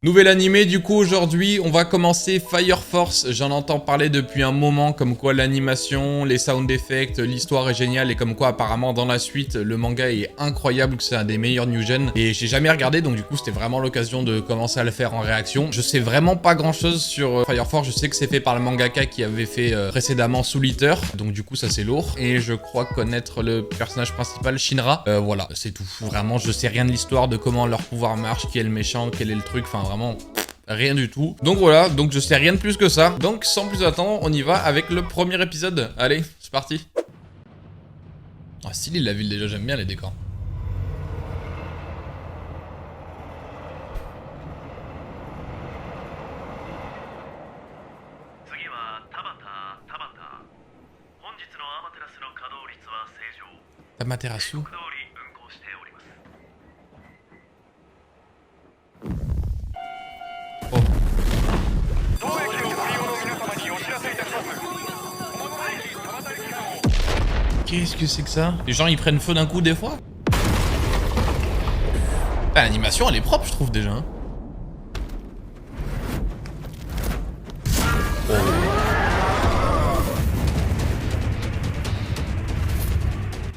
Nouvel animé, du coup aujourd'hui on va commencer Fire Force. J'en entends parler depuis un moment, comme quoi l'animation, les sound effects, l'histoire est géniale et comme quoi apparemment dans la suite le manga est incroyable, que c'est un des meilleurs new gen. Et j'ai jamais regardé, donc du coup c'était vraiment l'occasion de commencer à le faire en réaction. Je sais vraiment pas grand chose sur Fire Force, je sais que c'est fait par le mangaka qui avait fait précédemment Soul Eater, donc du coup ça c'est lourd. Et je crois connaître le personnage principal, Shinra. Voilà, c'est tout. Vraiment je sais rien de l'histoire, de comment leur pouvoir marche, qui est le méchant, quel est le truc, enfin vraiment rien du tout. Donc voilà, donc je sais rien de plus que ça. Donc sans plus attendre, on y va avec le premier épisode. Allez, c'est parti. Ah, stylé la ville déjà, j'aime bien les décors. Amaterasu. Oh. Qu'est-ce que c'est que ça? Les gens ils prennent feu d'un coup des fois? Ah, l'animation elle est propre je trouve déjà. Hein. Oh.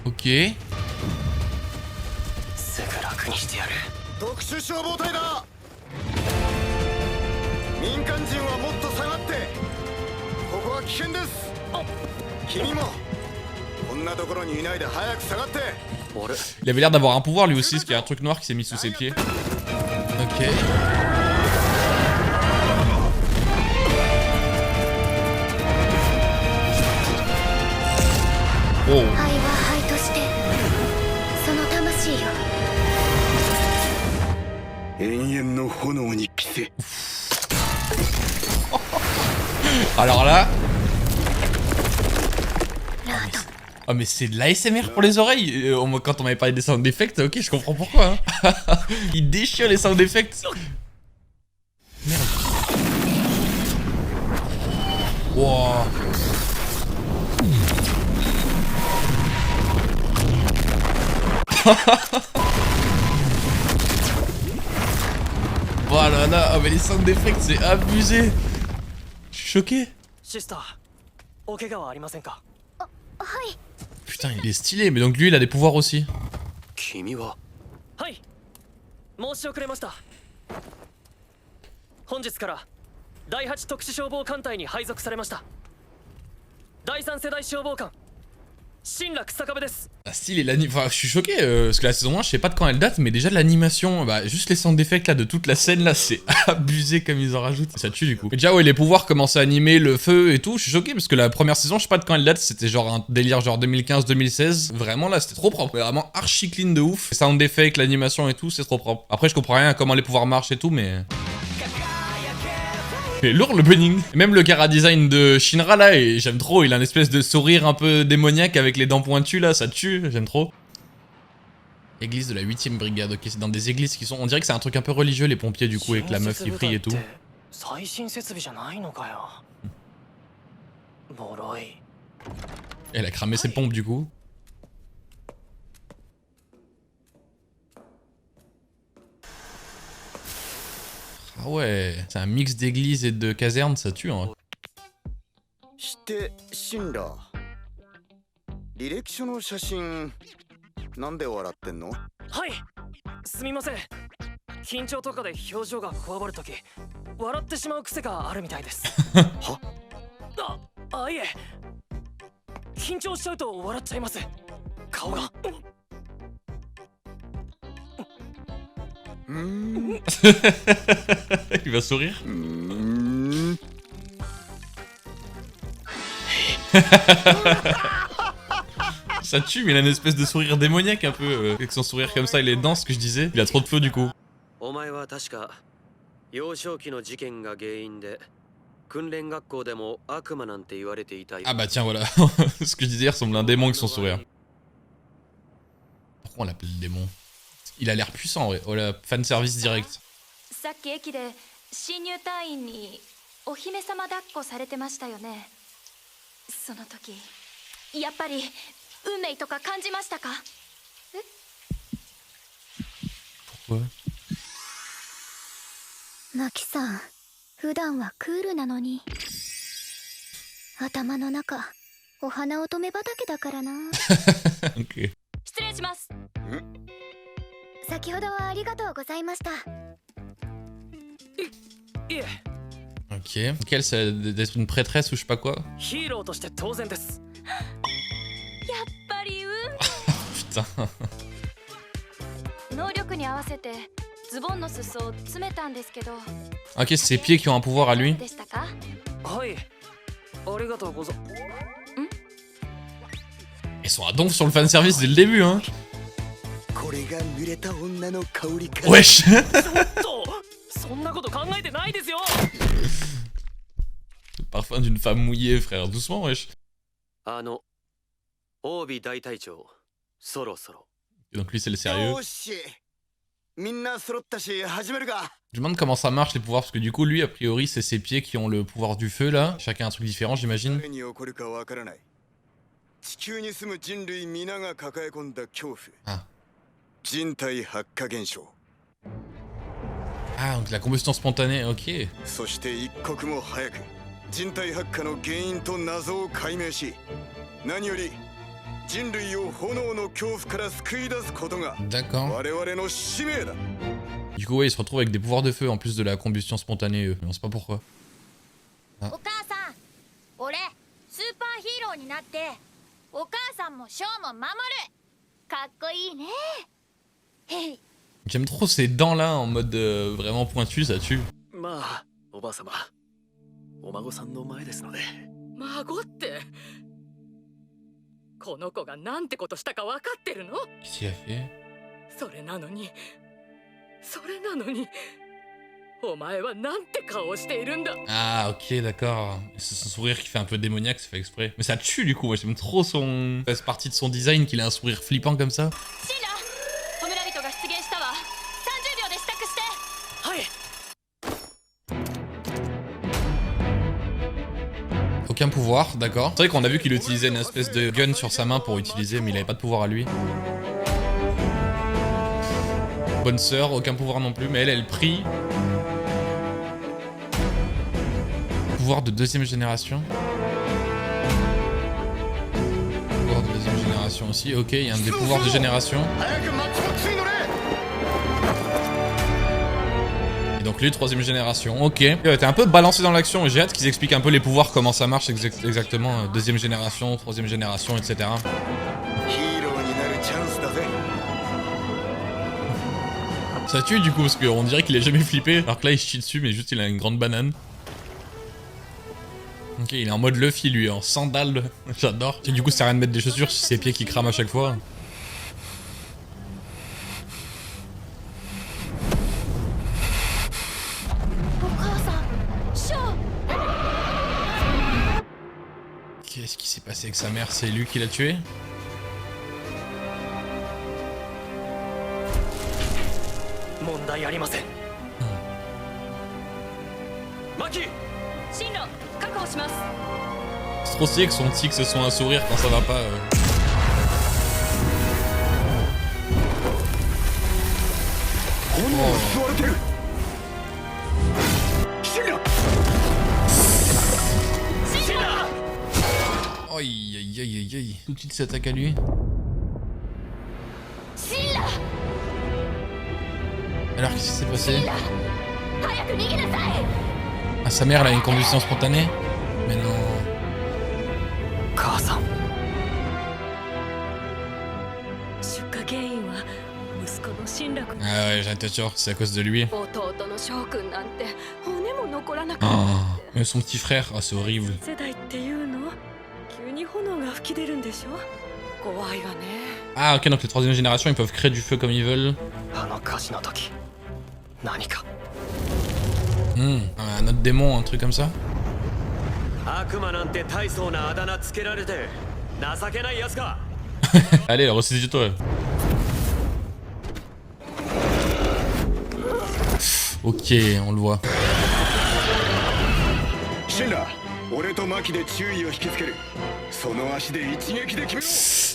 Ok. Il avait l'air d'avoir un pouvoir lui aussi, parce qu'il y a un truc noir qui s'est mis sous ses pieds. Ok. Oh. Alors là... Oh mais c'est de l'ASMR pour les oreilles. Quand on m'avait parlé des sound effects, ok je comprends pourquoi. Hein. Il déchire les sound effects. Merde. Wow. Voilà là, oh mais les sound effects c'est abusé. Je suis choqué. Putain il est stylé, mais donc lui il a des pouvoirs aussi. Ah, style et l'animation. Enfin, je suis choqué parce que la saison 1, je sais pas de quand elle date, mais déjà de l'animation, bah juste les sound effects là de toute la scène là, c'est abusé comme ils en rajoutent. Ça tue du coup. Et déjà, ouais, les pouvoirs commencent à animer le feu et tout. Je suis choqué parce que la première saison, je sais pas de quand elle date, c'était genre un délire genre 2015-2016. Vraiment là, c'était trop propre. Vraiment archi clean de ouf. Les sound effects, l'animation et tout, c'est trop propre. Après, je comprends rien à comment les pouvoirs marchent et tout, mais. C'est lourd le bunning. Même le cara design de Shinra là, et j'aime trop, il a une espèce de sourire un peu démoniaque avec les dents pointues là, ça tue, j'aime trop. Église de la 8ème brigade, ok, c'est dans des églises qui sont... On dirait que c'est un truc un peu religieux les pompiers du coup, avec la meuf qui prie et tout. Elle a cramé ses pompes du coup. Ah ouais, c'est un mix d'église et de caserne, ça tue hein. Il va sourire. Ça tue, mais il a une espèce de sourire démoniaque un peu. Avec son sourire comme ça, il est dense, ce que je disais. Il a trop de feu du coup. Ah bah tiens, voilà. Ce que je disais, il ressemble à un démon avec son sourire. Pourquoi on l'appelle le démon? Il a l'air puissant, ouais. Oh là, fan service direct. Pourquoi? マキさん、普段はクールなのに。頭の中、お花乙女畑だからな。Ok. 失礼します。先ほどはありがとうございました。いえ、Ok. Ok, elle, c'est d'être une prêtresse ou je sais pas quoi. ヒーローとして当然です。やっぱりPutain. 能力に合わせてズボンの裾を詰めたんですけど。 Ok, c'est ses pieds qui ont un pouvoir à lui. でしたか？はい。ありがとうござ。Ils sont à donf sur le fanservice dès le début, hein. Wesh. そんなこと考えてないですよ。 Le parfum d'une femme mouillée, frère. Doucement, wesh. オービ大隊長、そろそろ。 Et donc lui, c'est le sérieux. Je me demande comment ça marche les pouvoirs, parce que du coup, lui, a priori, c'est ses pieds qui ont le pouvoir du feu, là. Chacun un truc différent, j'imagine. Ah. Ah, donc la combustion spontanée, ok. 人類を炎の恐怖から救い出すことが D'accord. 我々の使命だ。 Du coup, ouais, ils se retrouvent avec des pouvoirs de feu en plus de la combustion spontanée, eux. Mais on sait pas pourquoi. お母さん、俺スーパーヒーローになってお母さんもショーも守る。かっこいいね。へい。 J'aime trop ces dents-là en mode vraiment pointu, ça tue. まあ、おばあ様、お孫さんの前ですので。孫って。この子がなんてことしたか分かってるの？ Qu'est-ce qu'il a fait? それなのに、お前はなんて顔しているんだ。 Ah, ok, d'accord. C'est son sourire qui fait un peu démoniaque, c'est fait exprès. Mais ça tue du coup, moi j'aime trop son... Ça fait partie de son design qu'il a un sourire flippant comme ça. シーラ、褒められ人が出現したわ。30秒で支度して。はい。 Aucun pouvoir, d'accord. C'est vrai qu'on a vu qu'il utilisait une espèce de gun sur sa main pour utiliser, mais il avait pas de pouvoir à lui. Bonne sœur, aucun pouvoir non plus, mais elle prie. Pouvoir de deuxième génération. Pouvoir de deuxième génération aussi, ok, il y a un des pouvoirs de génération. Et donc lui, troisième génération, ok. T'es un peu balancé dans l'action, j'ai hâte qu'ils expliquent un peu les pouvoirs, comment ça marche exactement. Deuxième génération, troisième génération, etc. Ça tue du coup, parce qu'on dirait qu'il est jamais flippé, alors que là il chie dessus, mais juste il a une grande banane. Ok, il est en mode Luffy lui, en sandales, j'adore. Et du coup ça sert à rien de mettre des chaussures si c'est ses pieds qui crament à chaque fois. Qu'est-ce qui s'est passé avec sa mère? C'est lui qui l'a tué? C'est trop stylé que son tic ce soit un sourire quand ça va pas. Aïe aïe aïe aïe aïe. Tout de suite s'attaque à lui. Alors qu'est-ce qui s'est passé? Ah, sa mère elle a une combustion spontanée? Mais non. Ah ouais, j'en étais sûr, c'est à cause de lui. Oh, mais son petit frère, ah c'est horrible. Ah ok, donc les troisième génération ils peuvent créer du feu comme ils veulent. Un autre démon, un truc comme ça. Allez, ressaisi-toi. Ok, on le voit.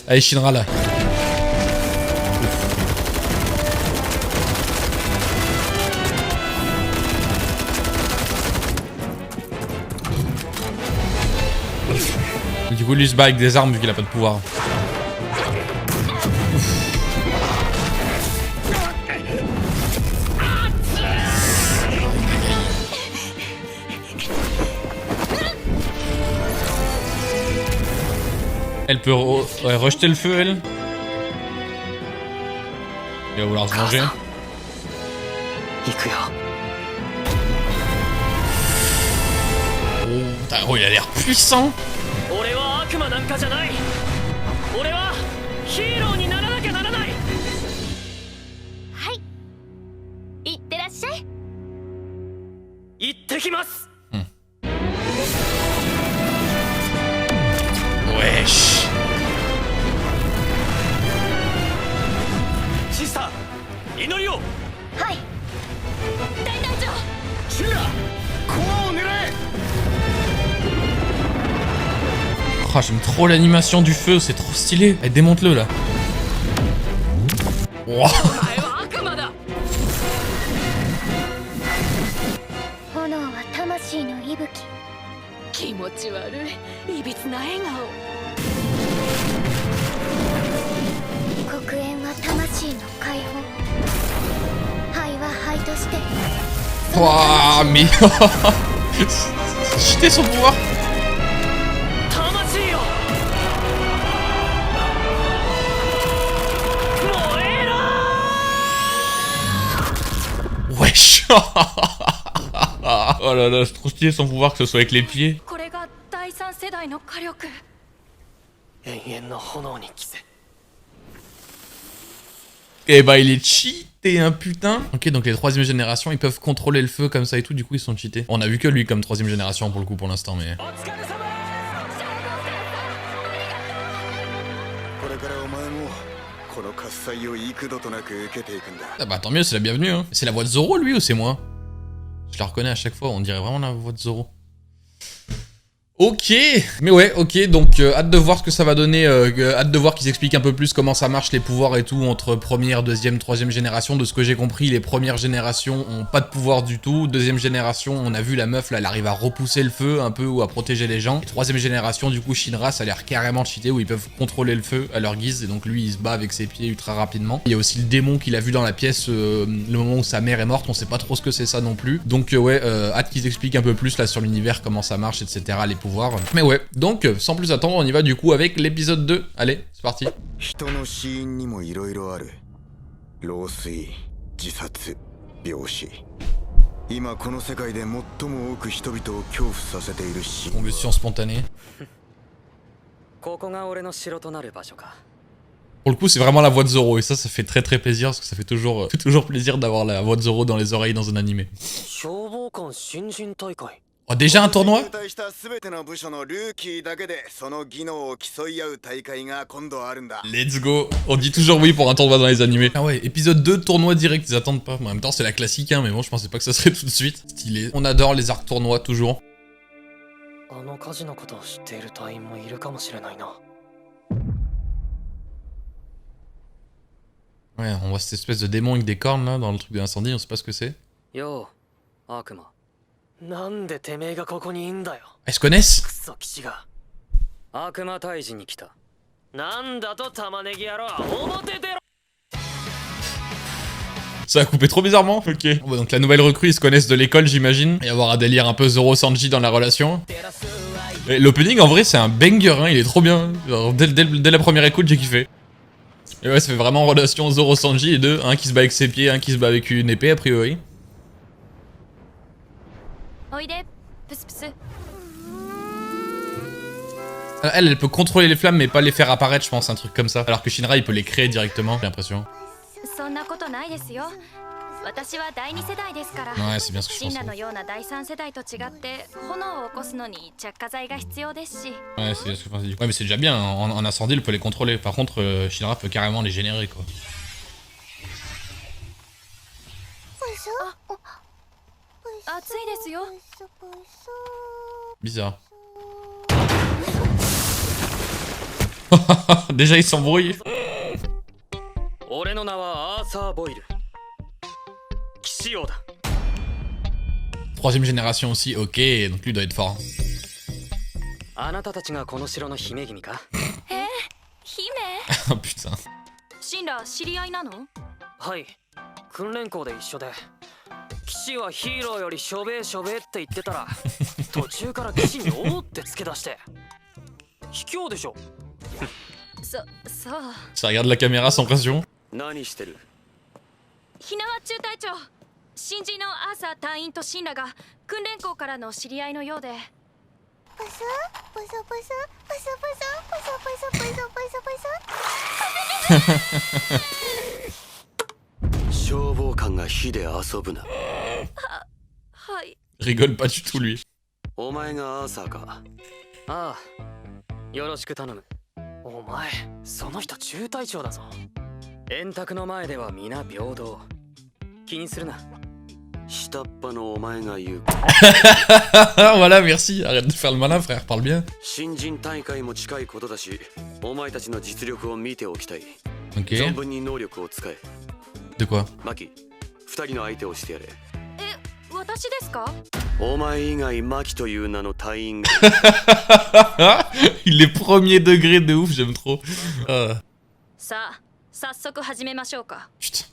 Allez, Shinra là. Du coup, lui se bat avec des armes vu qu'il a pas de pouvoir. Elle peut rejeter le feu, elle. Il va vouloir se venger. Oh, il a l'air puissant. Wesh. Oh, j'aime trop l'animation du feu, c'est trop stylé. Eh, démonte-le là. Wow. 炎は魂の息吹。気持ち悪いいびつな笑顔。黒煙は魂の解放。灰は灰として。 Ouah, mais... Cheater son pouvoir. Wesh. Oh là là, c'est trop stylé son pouvoir que ce soit avec les pieds. Eh bah il est cheaté, hein, putain. Ok, donc les 3ème génération, ils peuvent contrôler le feu comme ça et tout, du coup ils sont cheatés. On a vu que lui comme 3ème génération pour le coup pour l'instant, mais... Ah bah tant mieux, c'est la bienvenue, hein. C'est la voix de Zoro lui ou c'est moi? Je la reconnais à chaque fois, on dirait vraiment la voix de Zoro. Ok, mais ouais, ok, donc hâte de voir ce que ça va donner, hâte de voir qu'ils expliquent un peu plus comment ça marche les pouvoirs et tout entre première, deuxième, troisième génération. De ce que j'ai compris, les premières générations ont pas de pouvoir du tout. Deuxième génération, on a vu la meuf là, elle arrive à repousser le feu un peu ou à protéger les gens. Et troisième génération, du coup, Shinra, ça a l'air carrément cheaté où ils peuvent contrôler le feu à leur guise et donc lui il se bat avec ses pieds ultra rapidement. Il y a aussi le démon qu'il a vu dans la pièce le moment où sa mère est morte, on sait pas trop ce que c'est ça non plus. Donc ouais, hâte qu'ils expliquent un peu plus là sur l'univers, comment ça marche, etc. les pouvoirs. Mais ouais, donc sans plus attendre, on y va du coup avec l'épisode 2. Allez, c'est parti. Combustion spontanée. Pour le coup, c'est vraiment la voix de Zoro et ça fait très très plaisir parce que ça fait toujours plaisir d'avoir la voix de Zoro dans les oreilles dans un animé. Oh, déjà un tournoi? Let's go. On dit toujours oui pour un tournoi dans les animés. Ah ouais, épisode 2, tournoi direct, ils attendent pas. En même temps, c'est la classique, hein, mais bon, je pensais pas que ça serait tout de suite. Stylé. On adore les arcs tournois, toujours. Ouais, on voit cette espèce de démon avec des cornes, là, dans le truc de l'incendie, on sait pas ce que c'est. Yo, Akuma. Ils se connaissent? Ça a coupé trop bizarrement. Ok. Bon, donc la nouvelle recrue, ils se connaissent de l'école, j'imagine. Il va y avoir un délire un peu Zoro-Sanji dans la relation. L'opening, en vrai, c'est un banger, hein, il est trop bien. Genre, dès la première écoute, j'ai kiffé. Et ouais, ça fait vraiment relation Zoro-Sanji et deux. Un qui se bat avec ses pieds, un qui se bat avec une épée, a priori. Elle peut contrôler les flammes mais pas les faire apparaître, je pense, un truc comme ça. Alors que Shinra, il peut les créer directement, j'ai l'impression. Ouais, c'est bien ce que je pense. Ouais, c'est bien ce que je pense. Ouais, mais c'est déjà bien, en incendie, elle peut les contrôler. Par contre, Shinra peut carrément les générer, quoi. Bizarre. Déjà, ils s'embrouillent. Troisième génération aussi, ok, donc lui doit être fort. あなたたちがこの城の姫君か？姫 Oh putain. シンラ知り合いなの？はい、訓練校で一緒で、騎士はヒーローよりしょべえしょべえって言ってたら途中から騎士におーってつけ出して卑怯でしょ。そう Ça regarde la caméra sans pression. 何してる？ひなわ中隊長、新人のアーサー隊員とシンラが訓練校からの知り合いのようで。プスプスプスプスプスプスプスプスプスプス消防官が火で遊ぶな。はい。 Rigole pas du tout lui. お前がアーサーか？ああ、よろしく頼む。お前、その人中隊長だぞ。円卓の前では皆平等。気にするな。下っ端のお前が言う。Voilà, merci. Arrête de faire le malin, frère. Parle bien. 新人大会も近いことだし、お前たちの実力を見ておきたい。 Ok. 存分に能力を使え。 De quoi? マキ、二人の相手をしてやれ。私ですか？お前以外マキという名の隊員が。Il est premier degré de ouf, j'aime trop. さあ、早速始めましょうか。 Putain.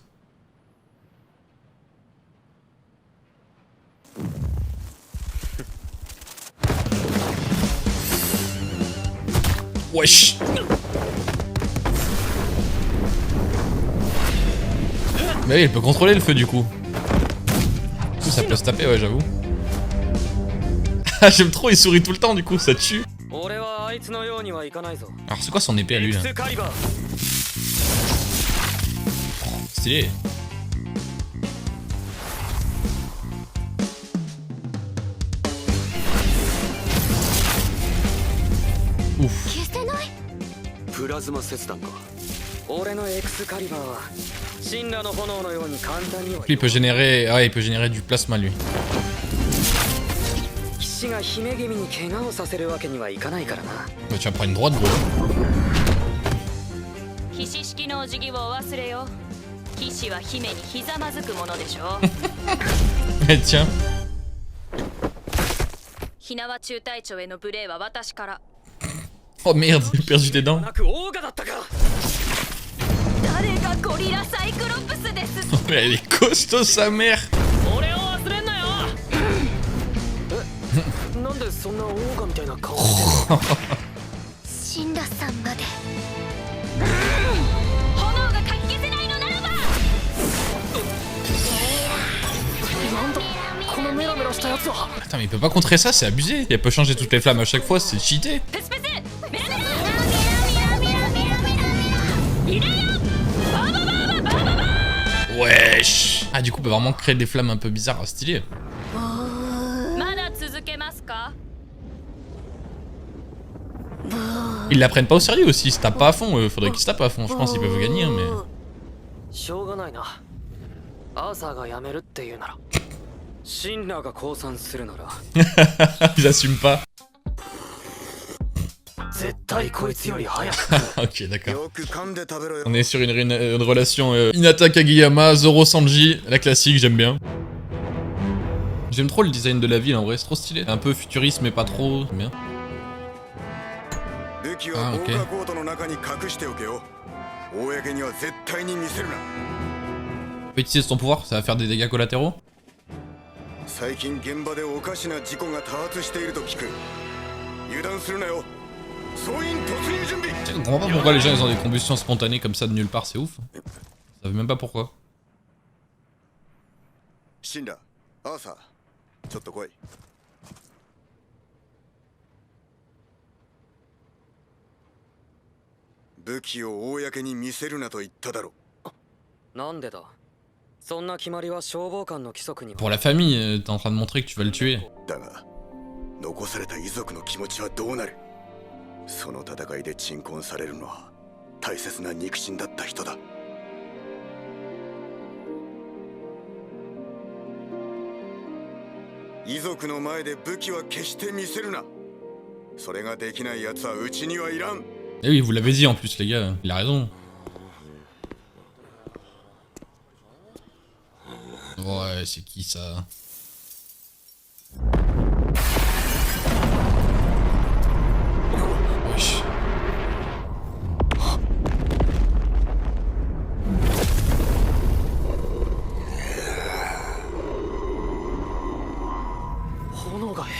Wesh. Mais oui, elle peut contrôler le feu du coup. Du coup, ça peut se taper, ouais, j'avoue. J'aime trop, il sourit tout le temps, du coup, ça tue. 俺はあいつのようにはいかないぞ。 Alors, c'est quoi son épée à lui là? エクスカリバー。 Stylé. Ouf. 消せない。プラズマ切断か。俺のエクスカリバーは神羅の炎のように簡単には。 Lui, il peut générer... Ah ouais, il peut générer du plasma, lui. 騎士が姫君に怪我をさせるわけにはいかないからな。 Bah, tu vas prendre une droite, gros. 騎士式のお辞儀をお忘れよ。騎士は姫にひざまずくものでしょ。 Eh, tiens. ひなわ中隊長への無礼は私から。 Oh merde, j'ai perdu des dents. なくオーガだったか。誰がゴリラサイクロプスです。 Mais elle est costaud, sa mère. 俺を忘れんなよ。なんでそんなオーガみたいな顔してんの？シンラさんまで。炎がかき消せないのならば。なんだこのメラメラしたやつは。 Attends, mais il peut pas contrer ça, c'est abusé. Elle peut changer toutes les flammes à chaque fois, c'est cheaté. プスプスメラメラ入れよ。バババババババ。 Wesh. Ah, du coup, on peut vraiment créer des flammes un peu bizarres, stylé. まだ続けますか？ Ils la prennent pas au sérieux aussi, ils se tapent pas à fond. Faudrait qu'ils se tapent à fond, je pense qu'ils peuvent gagner, mais... しょうがないな。アーサーが辞めるっていうなら、神羅が降参するなら、 Ils assument pas. 絶対こいつより早く。 Ok, d'accord. よく噛んで食べろよ。 On est sur une relation Hinata Kageyama, Zoro Sanji, la classique, j'aime bien. J'aime trop le design de la ville, en vrai, c'est trop stylé. Un peu futuriste, mais pas trop, j'aime bien. 武器は防火コートの中に隠しておけよ。公には絶対に見せるな。 On peut utiliser son pouvoir, ça va faire des dégâts collatéraux. 最近現場でおかしな事故が多発していると聞く。油断するなよ。総員突入準備。 Je comprends pas pourquoi les gens ils ont des combustions spontanées comme ça de nulle part, c'est ouf. Ça veut même pas pourquoi. シンラ、アーサー、ちょっと来い。武器を公に見せるなと言っただろ。なんでだ。そんな決まりは消防官の規則には。 Pour la famille, t'es en train de montrer que tu vas le tuer. だが、残された遺族の気持ちはどうなる。その戦いで鎮魂されるのは大切な肉親だった人だ。遺族の前で武器は決して見せるな。それができない奴はうちにはいらん。 Eh oui, vous l'avez dit en plus, les gars, il a raison. Ouais, c'est qui ça?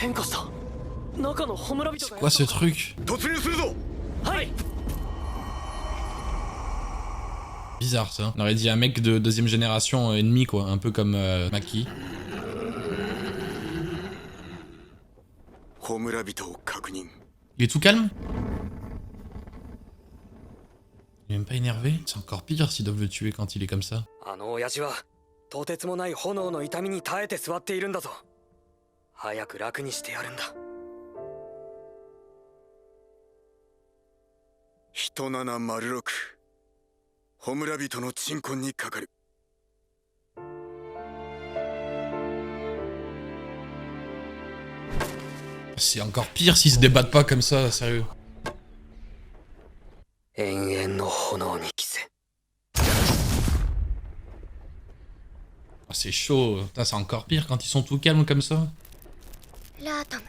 変化した。中のホムラビト C'est が。 quoi ce truc? 突入するぞ。はい。 Bizarre ça. On aurait dit un mec de deuxième génération ennemi quoi, un peu comme Maki. ホムラビトを確認。 Il est tout calme? Il est même pas énervé? C'est encore pire s'ils doivent le tuer quand il est comme ça. あの親父はとてつもない炎の痛みに耐えて座っているんだぞ。早く楽にしてやるんだ。人706ホムラビトの鎮魂にかかる。 C'est encore pire s'ils se débattent pas comme ça, sérieux. 永遠の炎に着せ。 Ah, c'est chaud. Putain, c'est encore pire quand ils sont tout calmes comme ça. ラートム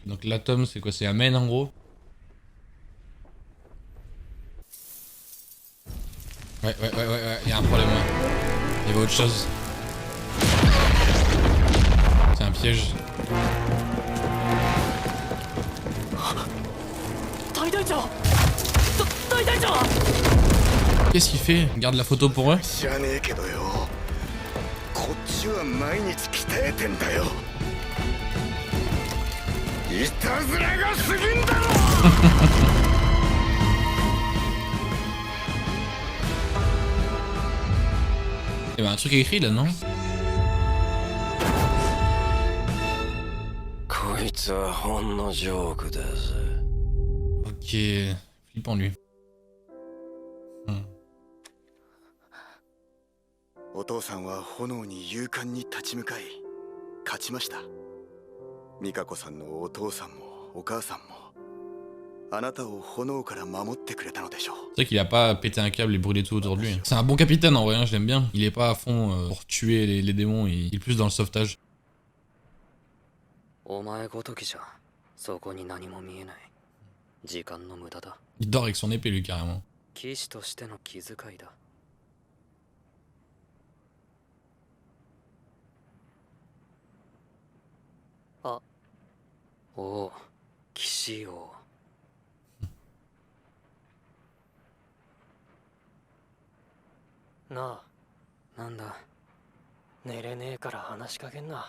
Donc l'atome, c'est quoi? C'est Amen en gros? Ouais, il y a un problème là. Il y avait autre chose. C'est un piège. 大隊長。大隊長。 Qu'est-ce qu'il fait? Garde la photo pour eux? 知らねえけどよ。こっちは毎日鍛えてんだよ。いたずらが過ぎんだろ。Il y avait un truc écrit là, non? こいつはほんのジョークだぜ。 Ok, flippant lui. お父さんは炎に勇敢に立ち向かい勝ちました。美香子さんのお父さんもお母さんもあなたを炎から守ってくれたのでしょう。 C'est vrai qu'il a pas pété un câble et brûlé tout autour de lui. C'est un bon capitaine en vrai, hein, je l'aime bien. Il est pas à fond pour tuer les démons, il est plus dans le sauvetage. お前ごときじゃそこに何も見えない。時間の無駄だ。 Il dort avec son épée lui carrément. 騎士としての気遣いだ。あ、おう、騎士王。なあ、なんだ。寝れねえから話しかけんな。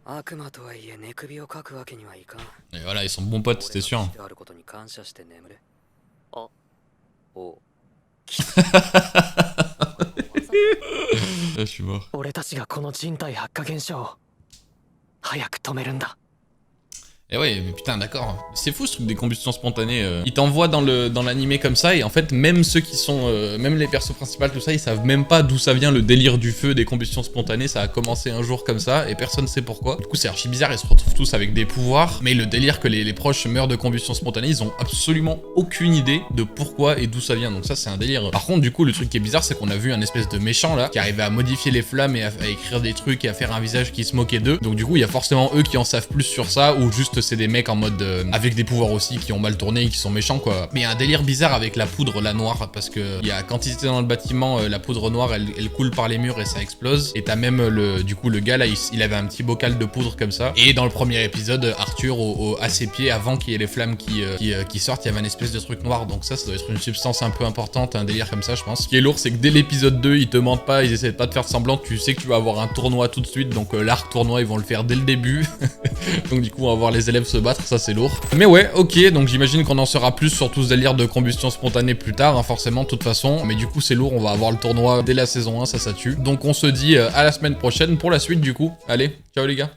悪魔とはいえ寝首をかくわけにはいかん。 Et voilà, ils sont bons potes, c'était sûr. であることに感謝して眠れ。あ、おう。 Je suis mort. 俺たちがこの人体発火現象を早く止めるんだ。 Et ouais, mais putain, d'accord. C'est fou ce truc des combustions spontanées. Ils t'envoient dans l'animé comme ça, et en fait, même ceux qui sont. Même les persos principaux, tout ça, ils savent même pas d'où ça vient le délire du feu, des combustions spontanées. Ça a commencé un jour comme ça, et personne sait pourquoi. Du coup, c'est archi bizarre, ils se retrouvent tous avec des pouvoirs. Mais le délire que les proches meurent de combustion spontanée, ils ont absolument aucune idée de pourquoi et d'où ça vient. Donc, ça, c'est un délire. Par contre, du coup, le truc qui est bizarre, c'est qu'on a vu un espèce de méchant là, qui arrivait à modifier les flammes et à écrire des trucs et à faire un visage qui se moquait d'eux. Donc, du coup, il y a forcément eux qui en savent plus sur ça, ou juste c'est des mecs en mode avec des pouvoirs aussi qui ont mal tourné et qui sont méchants quoi. Mais il y a un délire bizarre avec la poudre, la noire, parce que quand ils étaient dans le bâtiment, la poudre noire elle coule par les murs et ça explose. Et t'as même du coup le gars là, il avait un petit bocal de poudre comme ça. Et dans le premier épisode, Arthur à ses pieds, avant qu'il y ait les flammes qui sortent, il y avait une espèce de truc noir. Donc ça doit être une substance un peu importante, un délire comme ça je pense. Ce qui est lourd, c'est que dès l'épisode 2, ils te mentent pas, ils essaient pas de faire semblant, tu sais que tu vas avoir un tournoi tout de suite. Donc l'arc tournoi, ils vont le faire dès le début. Donc du coup on va voir les élèves se battre, ça c'est lourd. Mais ouais, ok, donc j'imagine qu'on en saura plus sur tout ce délire de combustion spontanée plus tard, hein, forcément, de toute façon. Mais du coup, c'est lourd, on va avoir le tournoi dès la saison 1, ça tue. Donc on se dit à la semaine prochaine pour la suite, du coup. Allez, ciao les gars.